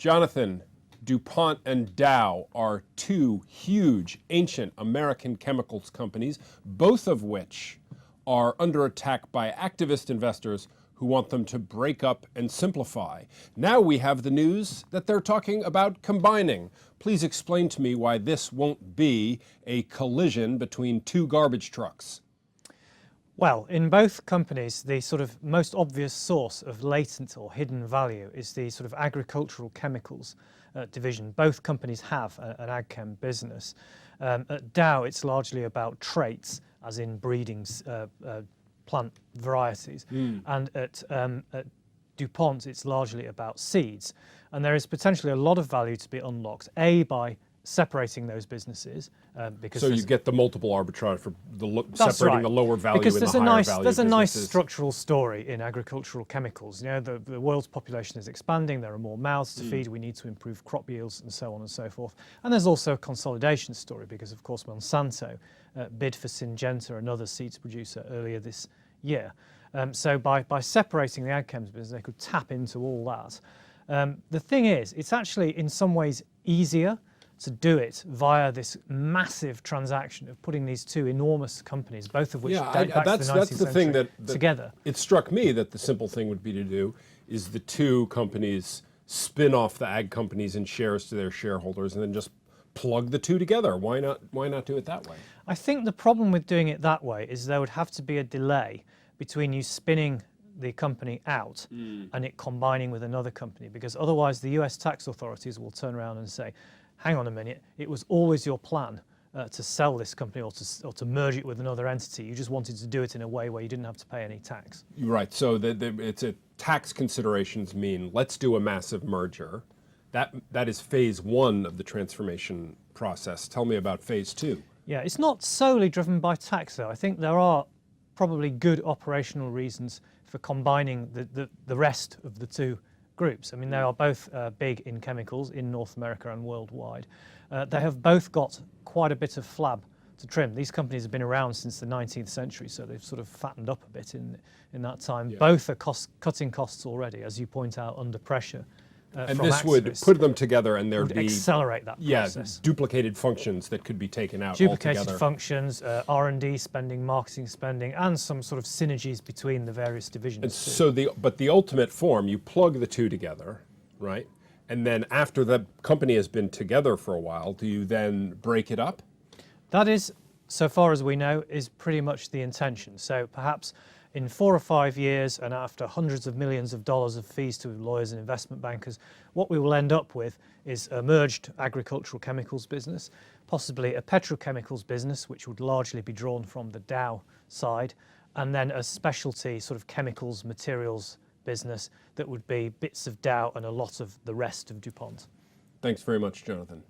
Jonathan, DuPont and Dow are two huge, ancient American chemicals companies, both of which are under attack by activist investors who want them to break up and simplify. Now we have the news that they're talking about combining. Please explain to me why this won't be a collision between two garbage trucks. Well, in both companies, the sort of most obvious source of latent or hidden value is the sort of agricultural chemicals division. Both companies have an ag chem business. At Dow, it's largely about traits, as in breeding plant varieties, and at DuPont, it's largely about seeds. And there is potentially a lot of value to be unlocked, A, by separating those businesses, because so you get the multiple arbitrage for separating right. the lower value because and the higher value there's a nice businesses. structural story in agricultural chemicals. You know, the world's population is expanding, there are more mouths to feed, we need to improve crop yields and so on and so forth. And there's also a consolidation story because, of course, Monsanto bid for Syngenta, another seeds producer, earlier this year. So by separating the ag chems business, they could tap into all that. The thing is, it's actually in some ways easier to do it via this massive transaction of putting these two enormous companies, both of which date back to the 19th century, thing that together. It struck me that the simple thing would be to do is the two companies spin off the ag companies in shares to their shareholders and then just plug the two together. Why not do it that way? I think the problem with doing it that way is there would have to be a delay between you spinning the company out and it combining with another company, because otherwise the US tax authorities will turn around and say, hang on a minute, it was always your plan to sell this company or to merge it with another entity. You just wanted to do it in a way where you didn't have to pay any tax. Right, so it's a tax considerations mean let's do a massive merger. That is phase one of the transformation process. Tell me about phase two. Yeah, it's not solely driven by tax though. I think there are probably good operational reasons for combining the rest of the two groups. I mean, they are both big in chemicals in North America and worldwide. They have both got quite a bit of flab to trim. These companies have been around since the 19th century, so they've sort of fattened up a bit in that time. Yeah. Both are cutting costs already, as you point out, under pressure. And this would put them together and there'd be accelerate that process. Duplicated functions that could be taken out duplicated altogether. Functions, R&D spending, marketing spending, and some sort of synergies between the various divisions. And so but the ultimate form, you plug the two together, right? And then after the company has been together for a while, do you then break it up? That is, so far as we know, is pretty much the intention. So perhaps in 4 or 5 years, and after hundreds of millions of dollars of fees to lawyers and investment bankers, what we will end up with is a merged agricultural chemicals business, possibly a petrochemicals business, which would largely be drawn from the Dow side, and then a specialty sort of chemicals, materials business that would be bits of Dow and a lot of the rest of DuPont. Thanks very much, Jonathan.